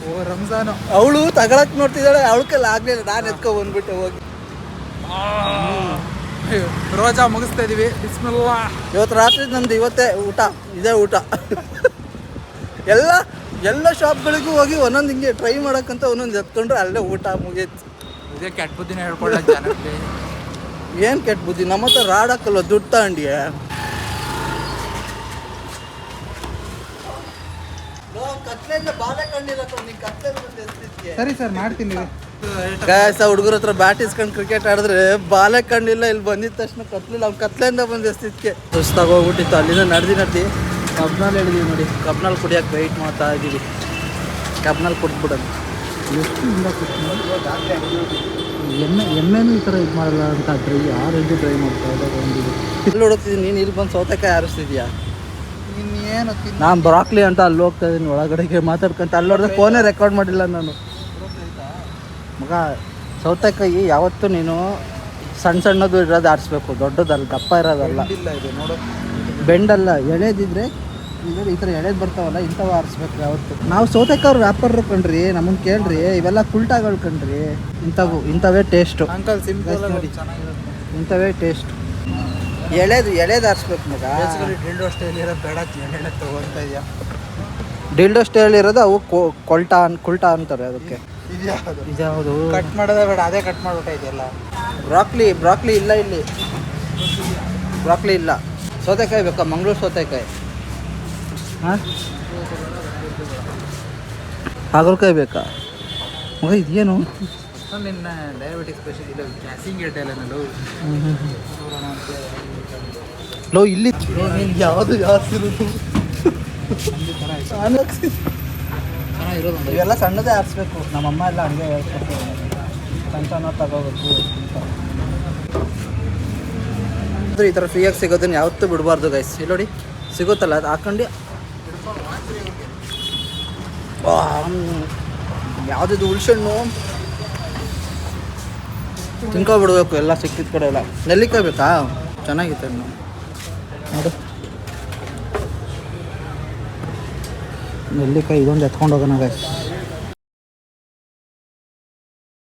[SPEAKER 2] ಓ ರಂಜಾನು.
[SPEAKER 1] ಅವಳು ತಗೊಳಕ್ ನೋಡ್ತಿದ್ದಾಳೆ, ಅವಳ ಕೈಲಿ ಆಗ್ಲಿಲ್ಲ, ನಾನು ಎತ್ಕೊ ಬಂದ್ಬಿಟ್ಟೆ ಹೋಗಿ.
[SPEAKER 2] ರೋಜಾ ಮುಗಿಸ್ತಾ ಇದೀವಿ. ಬಿಸ್ಮಿಲ್ಲಾ.
[SPEAKER 1] ಇವತ್ತು ರಾತ್ರಿ ನಮ್ದು ಇವತ್ತೇ ಇದೇ ಊಟ. ಎಲ್ಲ ಶಾಪ್ಗಳಿಗೂ ಹೋಗಿ ಒಂದೊಂದು ಹಿಂಗೆ ಟ್ರೈ ಮಾಡೋಕ್ಕಂತ ಒಂದೊಂದು ಎತ್ಕೊಂಡ್ರೆ ಅಲ್ಲೇ ಊಟ ಮುಗೀತು.
[SPEAKER 2] ಇದೇ ಕೆಟ್ಟ ಬುದ್ಧಿನ ಹೇಳ್ಕೊಳ್ಳ ಜನಕ್ಕೆ.
[SPEAKER 1] ಏನು ಕೆಟ್ಟ ಬುದ್ಧಿ? ನಮ್ಮ ಹತ್ರ ರಾಡ್ ಹಾಕಲ್ವ, ದುಡ್ಡು ತಗೊಂಡಿಯ.
[SPEAKER 2] ಸರಿ ಸರ್ ಮಾಡ್ತೀನಿ.
[SPEAKER 1] ಹುಡುಗರ ಹತ್ರ ಬ್ಯಾಟ್ ಇಸ್ಕೊಂಡು ಕ್ರಿಕೆಟ್ ಆಡಿದ್ರೆ ಬಾಲೆ ಕಂಡಿಲ್ಲ, ಇಲ್ಲಿ ಬಂದಿದ ತಕ್ಷಣ ಕತ್ಲಿಲ್ಲ. ಅವ್ನು ಕತ್ಲೆಯಿಂದ ಬಂದು ಎಸ್ತಿದ್ಕೆ ಸುಸ್ತಾಗಿ ಹೋಗ್ಬಿಟ್ಟಿತ್ತು. ಅಲ್ಲಿಂದ ನಡೆದು ಕಬ್ನಲ್ಲಿ ಹೇಳಿದೀವಿ ನೋಡಿ. ಕಬ್ನಲ್ಲಿ ಕುಡಿಯೋಕೆ ವೆಯ್ಟ್ ಮಾಡ್ತಾ ಇದ್ದೀವಿ. ಕಬ್ನಲ್ಲಿ ಕುಡ್ಬಿಡೋದು. ಎಮ್ಮೆನೂ ಈ ಥರ ಇದು ಮಾಡಲ್ಲ ಅಂತ ಡ್ರೈ ಮಾಡ್ತಾ ಇದ್ದಾರೆ. ಇಲ್ಲಿ ಹುಡುಕ್ತಿದ್ದೀನಿ, ನೀನು ಇಲ್ಲಿ ಬಂದು ಸೌತೆಕಾಯಿ ಆರಿಸ್ತಿದ್ಯಾ?
[SPEAKER 2] ಇನ್ನೇನು
[SPEAKER 1] ನಾನು ಬ್ರಾಕ್ಲಿ ಅಂತ ಅಲ್ಲಿ ಹೋಗ್ತಾ ಇದ್ದೀನಿ ಒಳಗಡೆಗೆ ಮಾತಾಡ್ಕೊಂತ. ಅಲ್ಲಿ ನೋಡಿದ್ರೆ ಫೋನೇ ರೆಕಾರ್ಡ್ ಮಾಡಿಲ್ಲ ನಾನು. ಮಗ ಸೌತೆಕಾಯಿ ಯಾವತ್ತೂ ನೀನು ಸಣ್ಣದು ಇರೋದು ಆರಿಸ್ಬೇಕು, ದೊಡ್ಡದಲ್ಲ, ದಪ್ಪ ಇರೋದಲ್ಲ. ಬೆಂಡಲ್ಲ, ಎಳೆದಿದ್ರೆ ಈ ಥರ ಎಳೆದು ಬರ್ತಾವಲ್ಲ ಇಂಥವು ಆರಿಸ್ಬೇಕು ಯಾವತ್ತು. ನಾವು ಸೌತೆಕಾಯಿ ವ್ಯಾಪಾರರು ಕಣ್ರಿ, ನಮ್ಮನ್ನು ಕೇಳ್ರಿ. ಇವೆಲ್ಲ ಕುಲ್ಟಾಗಳು ಕಣ್ರಿ. ಇಂಥವೇ ಟೇಸ್ಟು
[SPEAKER 2] ಅಂಕಲ್. ಸಿಂಪಲ್
[SPEAKER 1] ನೋಡಿ, ಇಂಥವೇ ಟೇಸ್ಟ್. ಎಳೆದು ಆರಿಸ್ಬೇಕು ಮಗ.
[SPEAKER 2] ಡಿಲ್ಡೋ ಸ್ಟೈಲ್ ಇರೋದು ಬೇಡ, ಎಣ್ಣೆ ತೊಗೊಳ್ತಾ ಇದೆಯಾ?
[SPEAKER 1] ಡಿಲ್ಡೋ ಸ್ಟೈಲ್ ಇರೋದು ಅವು ಕುಲ್ಟಾ ಅಂತಾರೆ ಅದಕ್ಕೆ. ಇದ್ಯಾವುದು?
[SPEAKER 2] ಕಟ್ ಮಾಡೋದೇ ಬೇಡ, ಅದೇ ಕಟ್ ಮಾಡ್ಬಿಟ್ಟ ಇದೆಯಲ್ಲ.
[SPEAKER 1] ಬ್ರಾಕ್ಲಿ ಇಲ್ಲ ಇಲ್ಲಿ. ಬ್ರಾಕ್ಲಿ ಇಲ್ಲ. ಸೌತೆಕಾಯಿ ಬೇಕಾ? ಮಂಗಳೂರು ಸೌತೆಕಾಯಿ. ಹಾಂ, ಹಾಗಲಕಾಯಿ ಬೇಕಾ ಮಗ? ಇದೇನು
[SPEAKER 2] ನಿನ್ನ ಡಯಾಬಿಟಿಸ್ ಸ್ಪೆಷಲ್ ಇಲ್ಲ, ಕ್ಯಾಸಿಂಗ್ ಇಟ್ಟಿಲ್ಲ ನಾನು.
[SPEAKER 1] ಲೋ ಇಲ್ಲಿ ಯಾವುದು ಜಾಸ್ತಿ ಇರೋದು? ಇವೆಲ್ಲ ಸಣ್ಣದೇ ಆರಿಸ್ಬೇಕು. ನಮ್ಮಮ್ಮ ಎಲ್ಲ ಹಂಗೆ ಹೇಳ್ಬೇಕು, ಸಣ್ಣ ತಗೋಬೇಕು ಅಂತ. ಈ ಥರ ಫ್ರೀಯಾಗಿ ಸಿಗೋದನ್ನ ಯಾವತ್ತೂ ಬಿಡಬಾರ್ದು ಗೈಸ್. ಇಲ್ಲಿ ನೋಡಿ ಸಿಗುತ್ತಲ್ಲ, ಅದು ಹಾಕೊಂಡು ಯಾವುದಿದು ಹುಳ್ಸೆಣ್ಣು ತಿನ್ಕೊಬಿಡ್ಬೇಕು ಎಲ್ಲ ಸಿಕ್ಕಿದ ಕಡೆ ಎಲ್ಲ. ನೆಲ್ಲಿಕಾಯಿ ಬೇಕಾ? ಚೆನ್ನಾಗಿತ್ತು ನೋಡು. ನೆಲ್ಲಿಕಾಯಿ ಇದೊಂದು ಎತ್ಕೊಂಡು ಹೋಗೋಣ ಗೈಸ್.